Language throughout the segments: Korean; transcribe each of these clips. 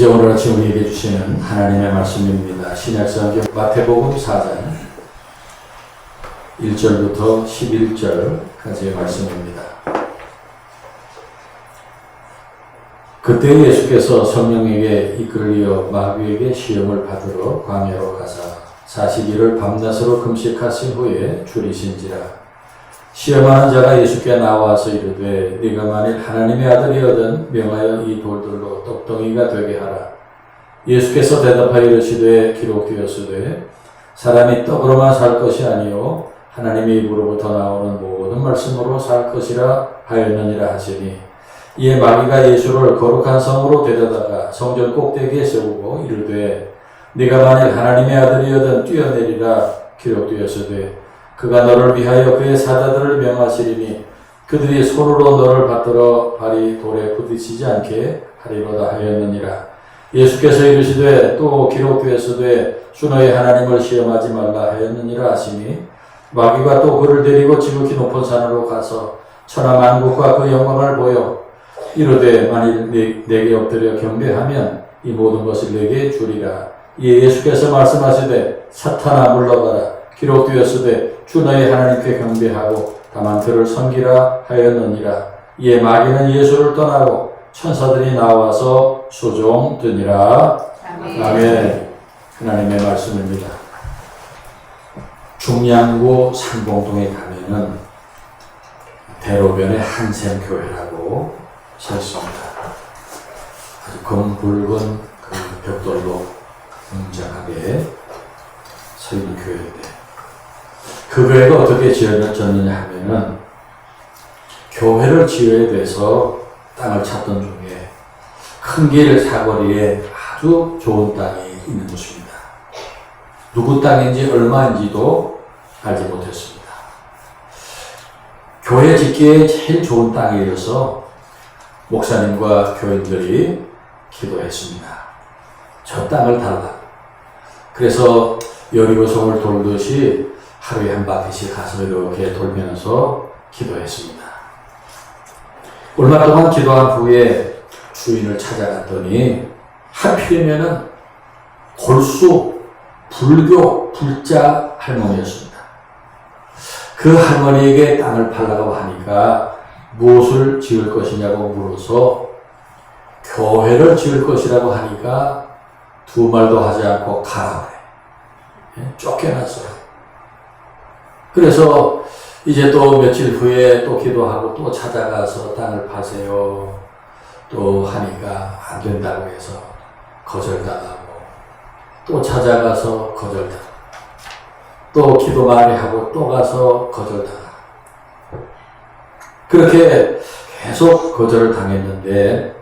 이제 오늘 아침 우리에게 주시는 하나님의 말씀입니다. 신약성경 마태복음 4장 1절부터 11절까지의 말씀입니다. 그때 예수께서 성령에게 이끌려 마귀에게 시험을 받으러 광야로 가사 40일을 밤낮으로 금식하신 후에 줄이신지라. 시험하는 자가 예수께 나와서 이르되 네가 만일 하나님의 아들이거든 명하여 이 돌들로 떡덩이가 되게 하라. 예수께서 대답하여 이르시되 기록되었으되 사람이 떡으로만 살 것이 아니요 하나님의 입으로부터 나오는 모든 말씀으로 살 것이라 하였느니라 하시니, 이에 마귀가 예수를 거룩한 성으로 데려다가 성전 꼭대기에 세우고 이르되 네가 만일 하나님의 아들이거든 뛰어내리라. 기록되었으되 그가 너를 위하여 그의 사자들을 명하시리니 그들이 손으로 너를 받들어 발이 돌에 부딪히지 않게 하리로다 하였느니라. 예수께서 이르시되 또 기록되었으되 주 너의 하나님을 시험하지 말라 하였느니라 하시니, 마귀가 또 그를 데리고 지극히 높은 산으로 가서 천하 만국과 그 영광을 보여 이르되 만일 내게 엎드려 경배하면 이 모든 것을 내게 주리라. 이에 예수께서 말씀하시되 사탄아 물러가라. 기록되었으되 주 너의 하나님께 경배하고 다만 그를 섬기라 하였느니라. 이에 마귀는 예수를 떠나고 천사들이 나와서 수종드니라. 아멘. 하나님의 말씀입니다. 중량구 상봉동에 가면은 대로변에 한샘교회라고 서 있습니다. 아주 검붉은 그 벽돌로 웅장하게 서 있는 교회인데, 그 교회가 어떻게 지어졌느냐 하면은 교회를 지어야 돼서 땅을 찾던 중에 큰 길 사거리에 아주 좋은 땅이 있는 곳입니다. 누구 땅인지 얼마인지도 알지 못했습니다. 교회 짓기에 제일 좋은 땅이어서 목사님과 교인들이 기도했습니다. 저 땅을 달라. 그래서 여리고성을 돌듯이 하루에 한 바퀴씩 가서 이렇게 돌면서 기도했습니다. 얼마 동안 기도한 후에 주인을 찾아갔더니 하필이면은 골수 불교 불자 할머니였습니다. 그 할머니에게 땅을 팔라고 하니까 무엇을 지을 것이냐고 물어서 교회를 지을 것이라고 하니까 두 말도 하지 않고 가라 그래. 쫓겨났어요. 그래서 이제 또 며칠 후에 또 기도하고 또 찾아가서 땅을 파세요 또 하니까 안 된다고 해서 거절당하고, 또 찾아가서 거절당하고, 또 기도 많이 하고 또 가서 거절당하고, 그렇게 계속 거절을 당했는데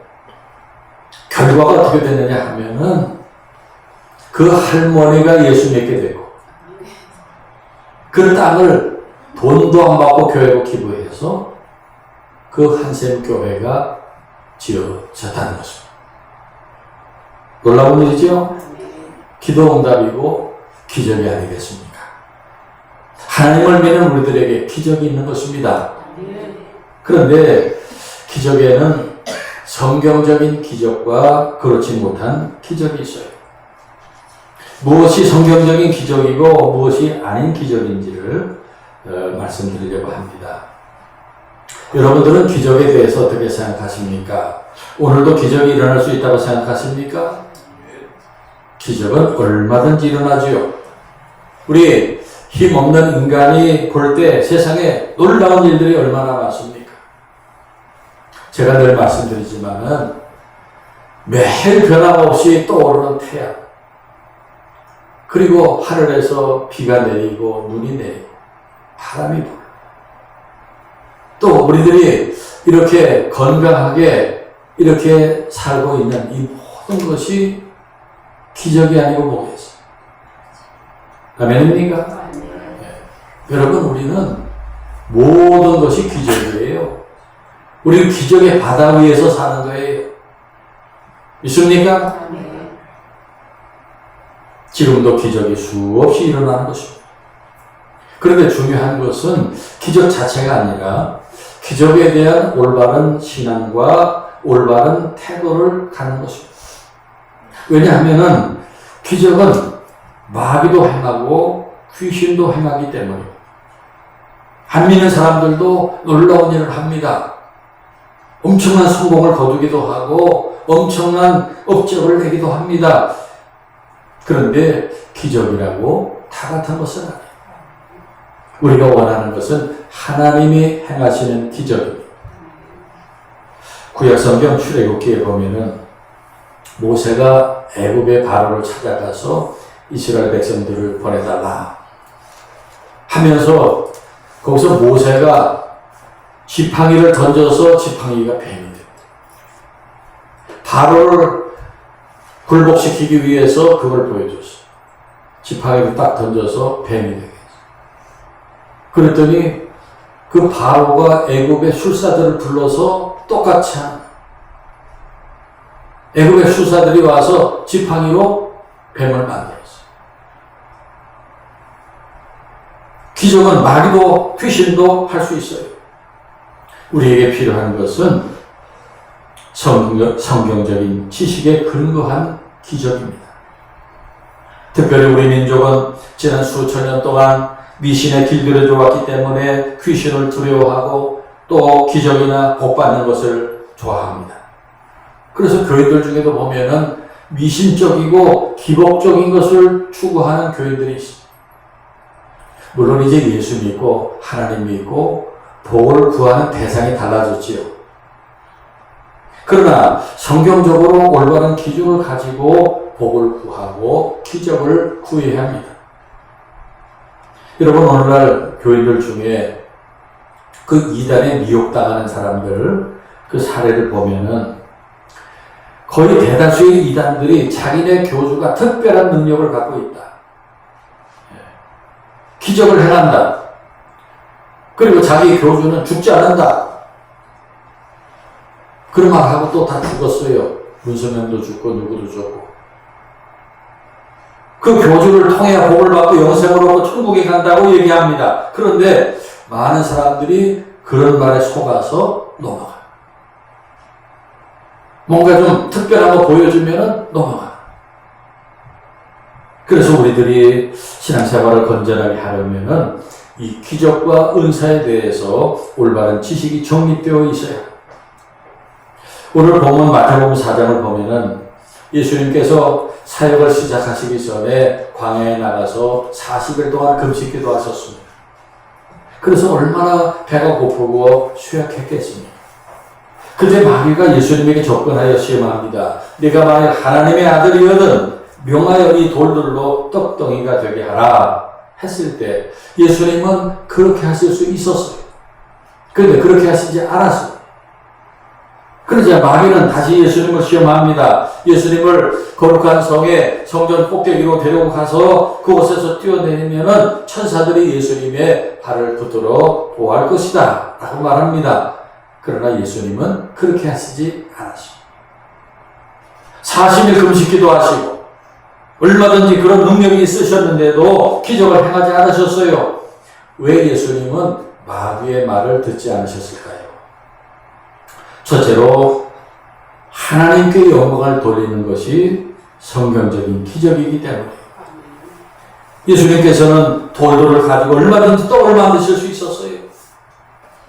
결과가 어떻게 됐느냐 하면은 그 할머니가 예수 믿게 되고 그 땅을 돈도 안 받고 교회로 기부해서 그 한샘 교회가 지어졌다는 것입니다. 놀라운 일이죠? 기도 응답이고 기적이 아니겠습니까? 하나님을 믿는 우리들에게 기적이 있는 것입니다. 그런데 기적에는 성경적인 기적과 그렇지 못한 기적이 있어요. 무엇이 성경적인 기적이고 무엇이 아닌 기적인지를 말씀드리려고 합니다. 여러분들은 기적에 대해서 어떻게 생각하십니까? 오늘도 기적이 일어날 수 있다고 생각하십니까? 기적은 얼마든지 일어나지요. 우리 힘없는 인간이 볼 때 세상에 놀라운 일들이 얼마나 많습니까? 제가 늘 말씀드리지만은 매일 변함없이 떠오르는 태양, 그리고 하늘에서 비가 내리고 눈이 내리고 바람이 불고, 또 우리들이 이렇게 건강하게 이렇게 살고 있는 이 모든 것이 기적이 아니고 뭐겠어요? 아멘입니까? 네. 여러분, 우리는 모든 것이 기적이에요. 우리는 기적의 바다 위에서 사는 거예요. 믿습니까? 지금도 기적이 수없이 일어나는 것입니다. 그런데 중요한 것은 기적 자체가 아니라 기적에 대한 올바른 신앙과 올바른 태도를 갖는 것입니다. 왜냐하면은 기적은 마귀도 행하고 귀신도 행하기 때문이에요. 안 믿는 사람들도 놀라운 일을 합니다. 엄청난 성공을 거두기도 하고 엄청난 업적을 내기도 합니다. 그런데 기적이라고 다 같은 것은 아니에요. 우리가 원하는 것은 하나님이 행하시는 기적입니다. 구약성경 출애굽기에 보면은 모세가 애굽의 바로를 찾아가서 이스라엘 백성들을 보내달라 하면서 거기서 모세가 지팡이를 던져서 지팡이가 뱀이 됩니다. 바로를 굴복시키기 위해서 그걸 보여줬어요. 지팡이를 딱 던져서 뱀이 되게 했어요. 그랬더니 그 바로가 애굽의 술사들을 불러서 똑같이 하는 애굽의 술사들이 와서 지팡이로 뱀을 만들었어요. 기적은 마귀도 귀신도 할 수 있어요. 우리에게 필요한 것은 성경적인 지식에 근거한 기적입니다. 특별히 우리 민족은 지난 수천 년 동안 미신에 길들여져 왔기 때문에 귀신을 두려워하고 또 기적이나 복받는 것을 좋아합니다. 그래서 교회들 중에도 보면은 미신적이고 기복적인 것을 추구하는 교회들이 있습니다. 물론 이제 예수 믿고 하나님 믿고 복을 구하는 대상이 달라졌지요. 그러나 성경적으로 올바른 기준을 가지고 복을 구하고 기적을 구해야 합니다. 여러분, 오늘날 교인들 중에 그 이단에 미혹당하는 사람들 그 사례를 보면은 거의 대다수의 이단들이 자기네 교주가 특별한 능력을 갖고 있다. 기적을 행한다. 그리고 자기 교주는 죽지 않는다. 그런 말하고 또 다 죽었어요. 문선명도 죽고 누구도 죽고. 그 교주를 통해 복을 받고 영생을 얻고 천국에 간다고 얘기합니다. 그런데 많은 사람들이 그런 말에 속아서 넘어가. 뭔가 좀 특별한 거 보여주면 넘어가. 그래서 우리들이 신앙생활을 건전하게 하려면은 이 기적과 은사에 대해서 올바른 지식이 정립되어 있어야 합니다. 오늘 본문 마태복음 4장을 보면은 예수님께서 사역을 시작하시기 전에 광야에 나가서 40일 동안 금식기도 하셨습니다. 그래서 얼마나 배가 고프고 쇠약했겠습니까? 그때 마귀가 예수님에게 접근하여 시험합니다. 네가 만약 하나님의 아들이거든 명하여 이 돌들로 떡덩이가 되게 하라 했을 때 예수님은 그렇게 하실 수 있었어요. 그런데 그렇게 하시지 않았어요. 그러자 마귀는 다시 예수님을 시험합니다. 예수님을 거룩한 성에 성전 꼭대기로 데리고 가서 그곳에서 뛰어내리면은 천사들이 예수님의 발을 붙들어 보호할 것이다 라고 말합니다. 그러나 예수님은 그렇게 하시지 않으십니다. 40일 금식기도 하시고 얼마든지 그런 능력이 있으셨는데도 기적을 행하지 않으셨어요. 왜 예수님은 마귀의 말을 듣지 않으셨을까요? 첫째로 하나님께 영광을 돌리는 것이 성경적인 기적이기 때문에 예수님께서는 돌들을 가지고 얼마든지 떡을 만드실 수 있었어요.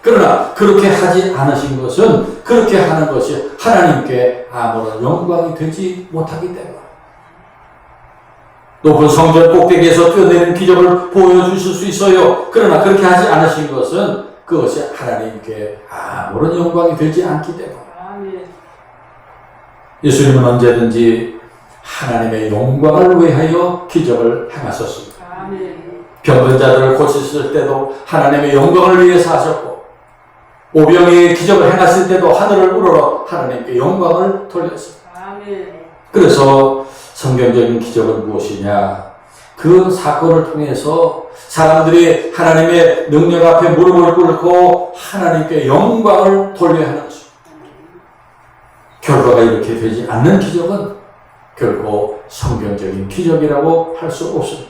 그러나 그렇게 하지 않으신 것은 그렇게 하는 것이 하나님께 아무런 영광이 되지 못하기 때문에 높은 성전 꼭대기에서 뛰어내리는 기적을 보여주실 수 있어요. 그러나 그렇게 하지 않으신 것은 그것이 하나님께 아무런 영광이 되지 않기 때문에 예수님은 언제든지 하나님의 영광을 위하여 기적을 행하셨습니다. 병든 자들을 고치실 때도 하나님의 영광을 위해서 하셨고 오병이의 기적을 행하실 때도 하늘을 우러러 하나님께 영광을 돌렸습니다. 그래서 성경적인 기적은 무엇이냐? 그 사건을 통해서 사람들이 하나님의 능력 앞에 무릎을 꿇고 하나님께 영광을 돌려야 하는 것입니다. 결과가 이렇게 되지 않는 기적은 결코 성경적인 기적이라고 할 수 없습니다.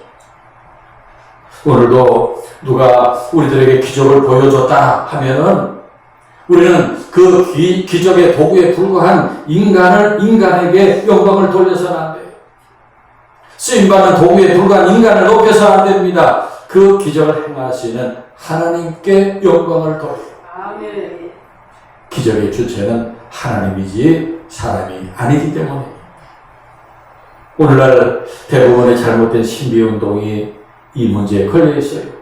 오늘도 누가 우리들에게 기적을 보여줬다 하면은 우리는 그 기적의 도구에 불과한 인간에게 영광을 돌려서는 안 돼요. 쓰임받는 도구에 불과한 인간을 높여서는 안 됩니다. 그 기적을 행하시는 하나님께 영광을 돌려요. 아멘. 기적의 주체는 하나님이지 사람이 아니기 때문에 오늘날 대부분의 잘못된 신비운동이 이 문제에 걸려 있어요.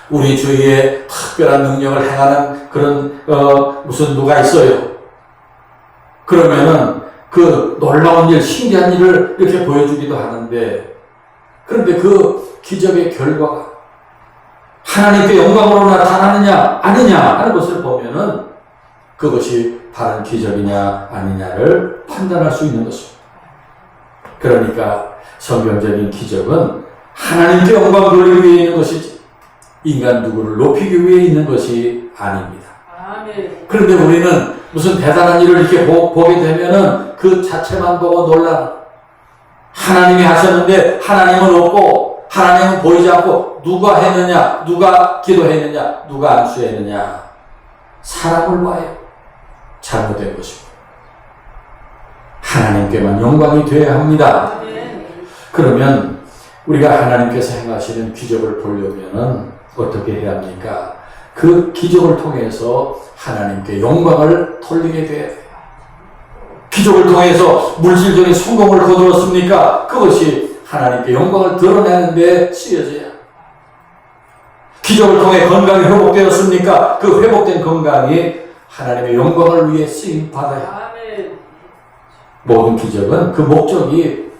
우리 주위에 특별한 능력을 행하는 그런 무슨 누가 있어요. 그러면은 그 놀라운 일, 신기한 일을 이렇게 보여주기도 하는데, 그런데 그 기적의 결과가 하나님께 영광으로 나타나느냐 아니냐 하는 것을 보면은 그것이 바른 기적이냐 아니냐를 판단할 수 있는 것입니다. 그러니까 성경적인 기적은 하나님께 영광 돌리기 위해 있는 것이지 인간 누구를 높이기 위해 있는 것이 아닙니다. 아멘. 그런데 우리는 무슨 대단한 일을 이렇게 보게 되면은 그 자체만 보고 놀라는, 하나님이 하셨는데 하나님은 없고 하나님은 보이지 않고 누가 했느냐, 누가 기도했느냐, 누가 안수했느냐, 사람을 봐요. 잘못된 것입니다. 하나님께만 영광이 되어야 합니다. 그러면 우리가 하나님께서 행하시는 기적을 보려면은 어떻게 해야 합니까? 그 기적을 통해서 하나님께 영광을 돌리게 돼야 돼요. 기적을 통해서 물질적인 성공을 거두었습니까? 그것이 하나님께 영광을 드러내는 데 쓰여져야. 기적을 통해 건강이 회복되었습니까? 그 회복된 건강이 하나님의 영광을 위해 쓰임받아야. 모든 기적은 그 목적이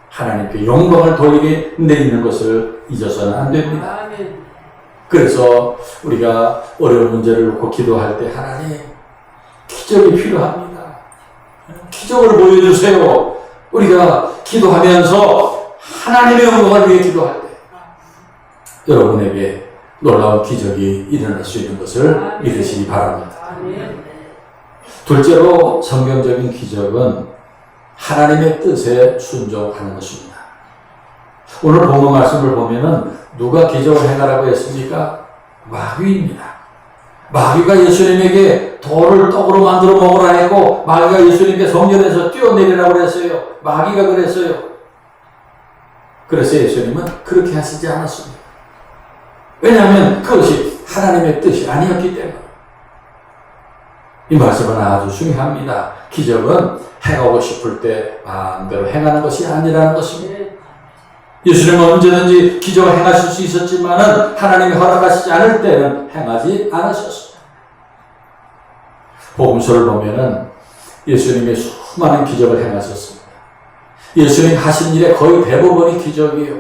하나님께 영광을 돌리게 돼 있는 것을 잊어서는 안 됩니다. 그래서 우리가 어려운 문제를 놓고 기도할 때 하나님, 기적이 필요합니다. 기적을 보여주세요. 우리가 기도하면서 하나님의 영광을 위해 기도할 때 여러분에게 놀라운 기적이 일어날 수 있는 것을 믿으시기 바랍니다. 둘째로 성경적인 기적은 하나님의 뜻에 순종하는 것입니다. 오늘 본문 말씀을 보면은 누가 기적을 행하라고 했습니까? 마귀입니다. 마귀가 예수님에게 돌을 떡으로 만들어 먹으라 했고, 마귀가 예수님께 성전에서 뛰어내리라고 그랬어요. 마귀가 그랬어요. 그래서 예수님은 그렇게 하시지 않았습니다. 왜냐하면 그것이 하나님의 뜻이 아니었기 때문에. 이 말씀은 아주 중요합니다. 기적은 행하고 싶을 때 마음대로 행하는 것이 아니라는 것입니다. 예수님은 언제든지 기적을 행하실 수 있었지만은 하나님이 허락하시지 않을 때는 행하지 않으셨습니다. 복음서를 보면은 예수님이 수많은 기적을 행하셨습니다. 예수님 하신 일의 거의 대부분이 기적이에요.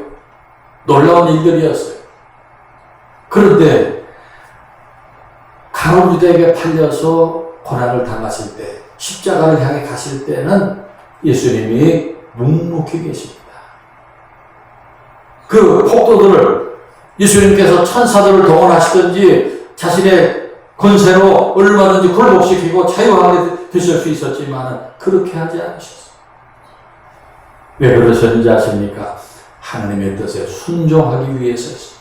놀라운 일들이었어요. 그런데 가룟 유다에게 팔려서 고난을 당하실 때, 십자가를 향해 가실 때는 예수님이 묵묵히 계십니다. 그 폭도들을 예수님께서 천사들을 동원하시든지 자신의 권세로 얼마든지 굴복시키고 자유하게 되실 수 있었지만 그렇게 하지 않으셨어요. 왜 그러셨는지 아십니까? 하나님의 뜻에 순종하기 위해서였어요.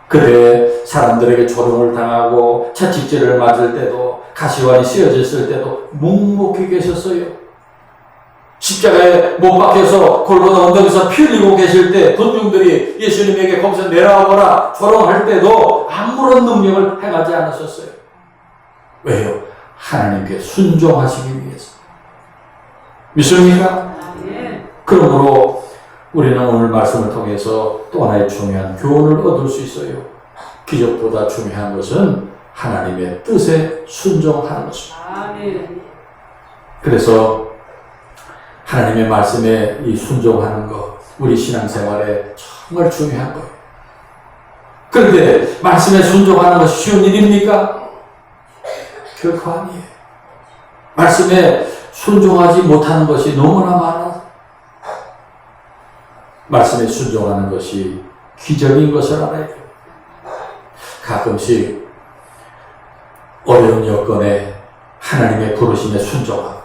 그때 사람들에게 조롱을 당하고 채찍질을 맞을 때도, 가시관이 씌어졌을 때도 묵묵히 계셨어요. 십자가에 못 박혀서 골고다 언덕에서 피 흘리고 계실 때 군중들이 예수님에게 거기서 내려오거나 조롱할 때도 아무런 능력을 행하지 않으셨어요. 왜요? 하나님께 순종하시기 위해서. 믿습니까? 그러므로 우리는 오늘 말씀을 통해서 또 하나의 중요한 교훈을 얻을 수 있어요. 기적보다 중요한 것은 하나님의 뜻에 순종하는 것입니다. 그래서 하나님의 말씀에 이 순종하는 것, 우리 신앙생활에 정말 중요한 거예요. 그런데 말씀에 순종하는 것이 쉬운 일입니까? 결코 아니에요. 말씀에 순종하지 못하는 것이 너무나 많아. 말씀에 순종하는 것이 기적인 것을 알아야 돼요. 가끔씩 어려운 여건에 하나님의 부르심에 순종하고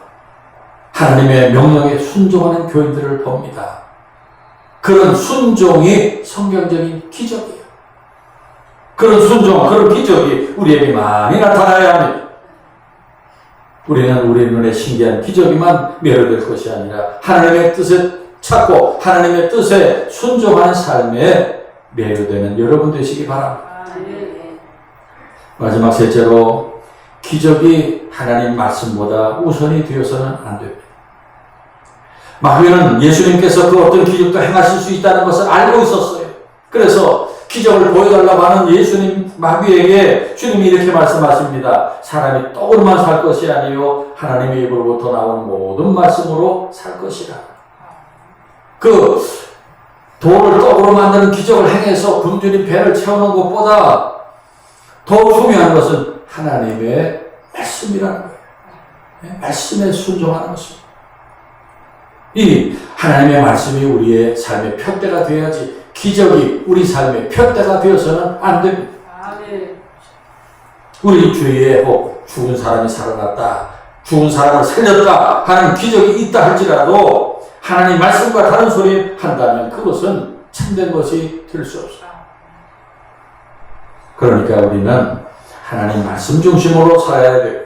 하나님의 명령에 순종하는 교인들을 봅니다. 그런 순종이 성경적인 기적이에요. 그런 순종, 그런 기적이 우리에게 많이 나타나야 합니다. 우리는 우리 눈에 신기한 기적이만 매료될 것이 아니라 하나님의 뜻에 찾고 하나님의 뜻에 순종하는 삶에 매료되는 여러분 되시기 바랍니다. 아멘. 마지막 셋째로 기적이 하나님 말씀보다 우선이 되어서는 안 됩니다. 마귀는 예수님께서 그 어떤 기적도 행하실 수 있다는 것을 알고 있었어요. 그래서 기적을 보여달라고 하는 예수님 마귀에게 주님이 이렇게 말씀하십니다. 사람이 떡으로만 살 것이 아니요 하나님의 입으로부터 나오는 모든 말씀으로 살 것이라. 그 돌을 떡으로 만드는 기적을 행해서 굶주린 배를 채우는 것보다 더 중요한 것은 하나님의 말씀이라는 거예요. 말씀에 순종하는 것입니다. 이 하나님의 말씀이 우리의 삶의 표대가 되어야지 기적이 우리 삶의 표대가 되어서는 안 됩니다. 아멘. 우리 주위에 죽은 사람이 살아났다, 죽은 사람을 살렸다 하는 기적이 있다 할지라도 하나님 말씀과 다른 소리 한다면 그것은 참된 것이 될 수 없어요. 그러니까 우리는 하나님 말씀 중심으로 살아야 되고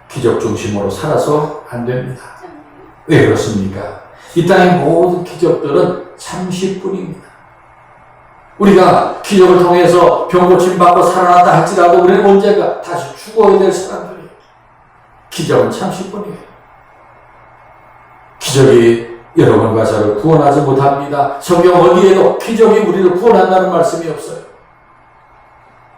기적 중심으로 살아서 안 됩니다. 왜 그렇습니까? 이 땅의 모든 기적들은 잠시뿐입니다. 우리가 기적을 통해서 병 고침 받고 살아났다 할지라도 우리는 언젠가 다시 죽어야 될 사람들이에요. 기적은 잠시뿐이에요. 기적이 여러분과 저를 구원하지 못합니다. 성경 어디에도 기적이 우리를 구원한다는 말씀이 없어요.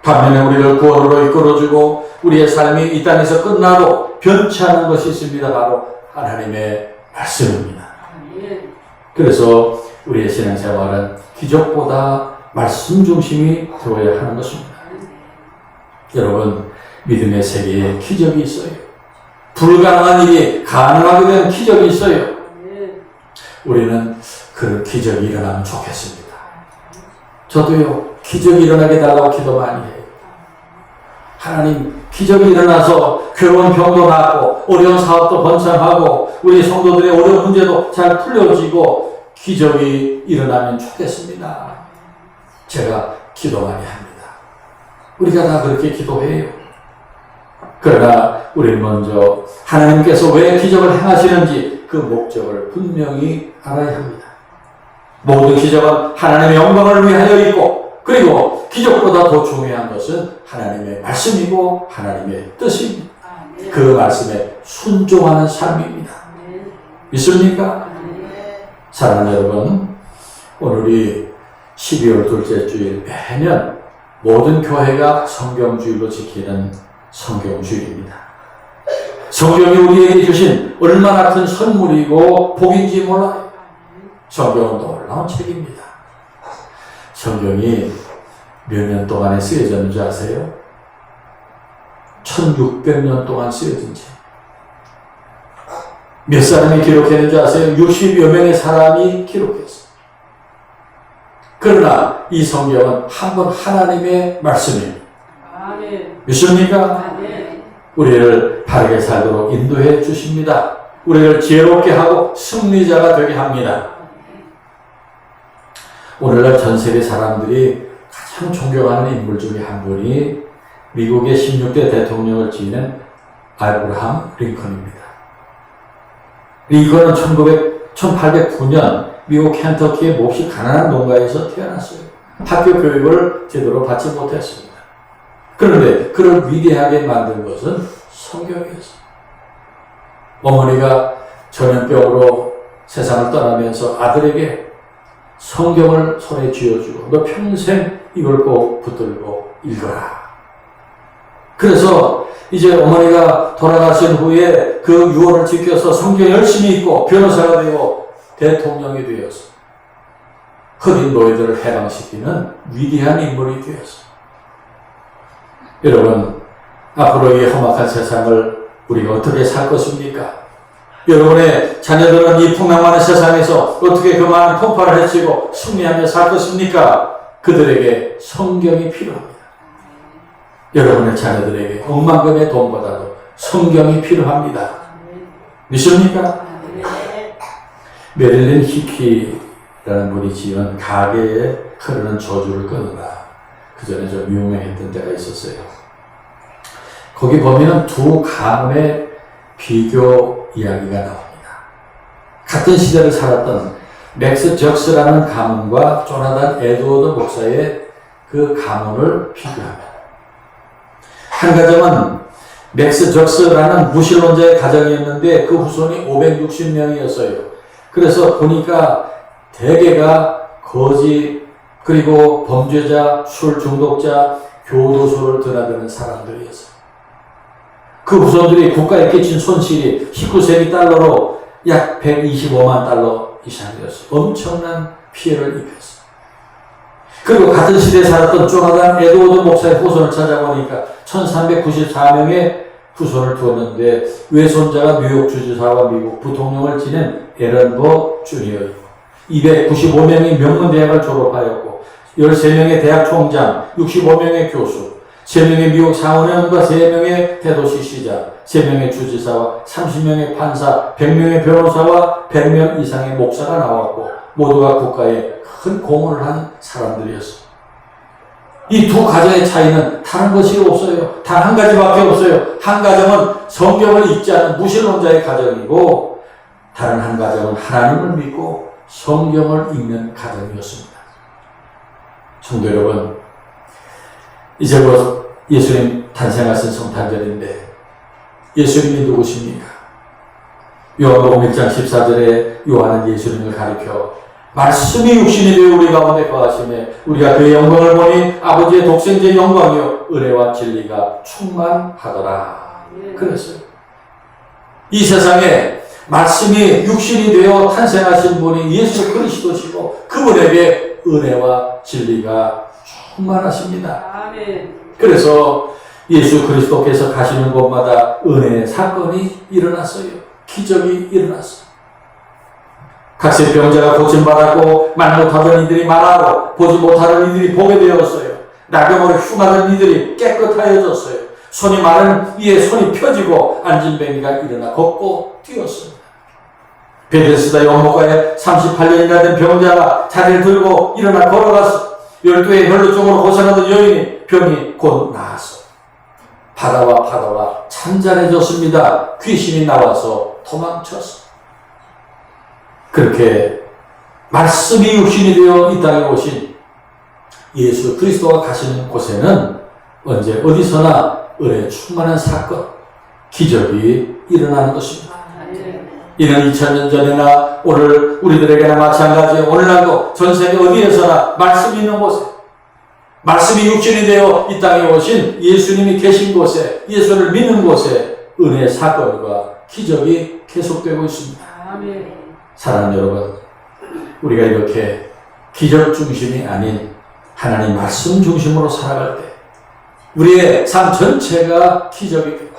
반면에 우리를 구원으로 이끌어주고 우리의 삶이 이 땅에서 끝나도 변치 않은 것이 있습니다. 바로 하나님의 말씀입니다. 아멘. 그래서 우리의 신앙생활은 기적보다 말씀 중심이 되어야 하는 것입니다. 여러분, 믿음의 세계에 기적이 있어요. 불가능한 일이 가능하게 된 기적이 있어요. 아멘. 우리는 그 기적이 일어나면 좋겠습니다. 저도요, 기적이 일어나게 달라고 기도 많이 해요. 하나님, 기적이 일어나서 괴로운 병도 낫고 어려운 사업도 번창하고 우리 성도들의 어려운 문제도 잘 풀려지고 기적이 일어나면 좋겠습니다. 제가 기도 많이 합니다. 우리가 다 그렇게 기도해요. 그러나 우리는 먼저 하나님께서 왜 기적을 행하시는지 그 목적을 분명히 알아야 합니다. 모든 기적은 하나님의 영광을 위하여 있고 그리고 기적보다 더 중요한 것은 하나님의 말씀이고 하나님의 뜻입니다. 아멘. 그 말씀에 순종하는 삶입니다. 아멘. 믿습니까? 아멘. 사랑하는 여러분, 오늘이 12월 둘째 주일 매년 모든 교회가 성경주일로 지키는 성경주일입니다. 성경이 우리에게 주신 얼마나 큰 선물이고 복인지 몰라요. 성경은 놀라운 책입니다. 성경이 몇 년 동안에 쓰여졌는지 아세요? 1600년 동안 쓰여진 책. 몇 사람이 기록했는지 아세요? 60여 명의 사람이 기록했어요. 그러나 이 성경은 한 번 하나님의 말씀입니다. 아멘. 믿습니까? 아멘. 우리를 바르게 살도록 인도해 주십니다. 우리를 지혜롭게 하고 승리자가 되게 합니다. 오늘날 전 세계 사람들이 가장 존경하는 인물 중에 한 분이 미국의 16대 대통령을 지낸 아브라함 링컨입니다. 링컨은 1809년 미국 켄터키의 몹시 가난한 농가에서 태어났어요. 학교 교육을 제대로 받지 못했습니다. 그런데 그를 위대하게 만든 것은 성경이었어요. 어머니가 전염병으로 세상을 떠나면서 아들에게 성경을 손에 쥐어주고 너 평생 이걸 꼭 붙들고 읽어라. 그래서 이제 어머니가 돌아가신 후에 그 유언을 지켜서 성경 열심히 읽고 변호사가 되고 대통령이 되어서 흑인 노예들을 해방시키는 위대한 인물이 되었어요. 여러분, 앞으로 이 험악한 세상을 우리가 어떻게 살 것입니까? 여러분의 자녀들은 이 풍랑만한 세상에서 어떻게 그 많은 통파를 헤치고 승리하며 살 것입니까? 그들에게 성경이 필요합니다. 여러분의 자녀들에게 억만금의 돈보다도 성경이 필요합니다. 믿습니까? 메릴린 히키라는 분이 지은 가게에 흐르는 저주를 끊으라. 그 전에 좀 유명했던 때가 있었어요. 거기 보면은 두 가문의 비교 이야기가 나옵니다. 같은 시대를 살았던 맥스 적스라는 가문과 조나단 에드워드 목사의 그 가문을 비교하면, 한 가정은 맥스 적스라는 무신론자의 가정이었는데 그 후손이 560명이었어요. 그래서 보니까 대개가 거지, 그리고 범죄자, 술 중독자, 교도소를 드나드는 사람들이었어요. 그 후손들이 국가에 끼친 손실이 19세기 달러로 약 125만 달러 이상이었어요. 엄청난 피해를 입혔어요. 그리고 같은 시대에 살았던 조나단 에드워드 목사의 후손을 찾아보니까 1394명의 후손을 두었는데 외손자가 뉴욕 주지사와 미국 부통령을 지낸 에런버 주니어이고 295명이 명문대학을 졸업하였고 13명의 대학 총장, 65명의 교수, 3명의 미국 상원의원과 3명의 대도시 시장, 3명의 주지사와 30명의 판사, 100명의 변호사와 100명 이상의 목사가 나왔고 모두가 국가에 큰 공헌을 한 사람들이었습니다. 이 두 가정의 차이는 다른 것이 없어요. 단 한 가지밖에 없어요. 한 가정은 성경을 읽지 않은 무신론자의 가정이고 다른 한 가정은 하나님을 믿고 성경을 읽는 가정이었습니다. 성도 여러분, 이제 곧 예수님 탄생하신 성탄절인데 예수님이 누구십니까? 요한복음 1장 14절에 요한은 예수님을 가리켜 말씀이 육신이 되어 우리 가운데 거하시매 우리가 그의 영광을 보니 아버지의 독생자의 영광이요 은혜와 진리가 충만하더라. 그랬어요. 이 세상에 말씀이 육신이 되어 탄생하신 분이 예수 그리스도시고 그분에게 은혜와 진리가 충만하십니다. 아멘. 그래서 예수 그리스도께서 가시는 곳마다 은혜의 사건이 일어났어요. 기적이 일어났어요. 각세병자가 고침받았고 말 못하던 이들이 말하고 보지 못하던 이들이 보게 되었어요. 낙엽으로 흉하던 이들이 깨끗하여졌어요. 손이 마른 이에 손이 펴지고 앉은 뱅이가 일어나 걷고 뛰었습니다. 베데스다 연못가에 38년이나 된 병자가 자리를 들고 일어나 걸어갔어. 12의 혈루증으로 고생하던 여인이 병이 곧 나았어. 바다와 찬잔해졌습니다. 귀신이 나와서 도망쳤어. 그렇게 말씀이 육신이 되어 이 땅에 오신 예수 그리스도가 가시는 곳에는 언제 어디서나 은혜 충만한 사건, 기적이 일어나는 것입니다. 이는 2000년 전이나 오늘 우리들에게나 마찬가지예요. 오늘날도 전 세계 어디에서나 말씀이 있는 곳에, 말씀이 육신이 되어 이 땅에 오신 예수님이 계신 곳에, 예수를 믿는 곳에 은혜의 사건과 기적이 계속되고 있습니다. 아멘. 사랑하는 여러분, 우리가 이렇게 기적 중심이 아닌 하나님 말씀 중심으로 살아갈 때 우리의 삶 전체가 기적이 되고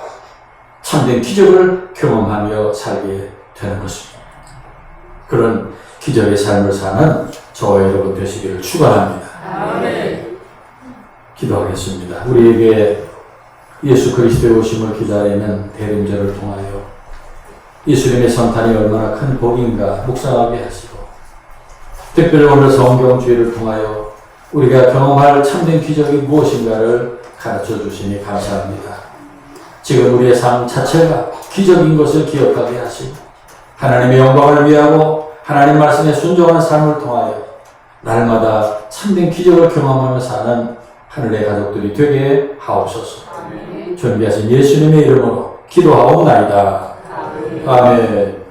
참된 기적을 경험하며 살게 되는 것입니다. 그런 기적의 삶을 사는 저와 여러분 되시기를 축원합니다. 아멘. 기도하겠습니다. 우리에게 예수 그리스도의 오심을 기다리는 대림절을 통하여 예수님의 성탄이 얼마나 큰 복인가 묵상하게 하시고 특별히 오늘 성경주의를 통하여 우리가 경험할 참된 기적이 무엇인가를 가르쳐 주시니 감사합니다. 지금 우리의 삶 자체가 기적인 것을 기억하게 하시고 하나님의 영광을 위하고 하나님 말씀에 순종하는 삶을 통하여 날마다 참된 기적을 경험하며 사는 하늘의 가족들이 되게 하옵소서. 아멘. 존귀하신 예수님의 이름으로 기도하옵나이다. 아멘.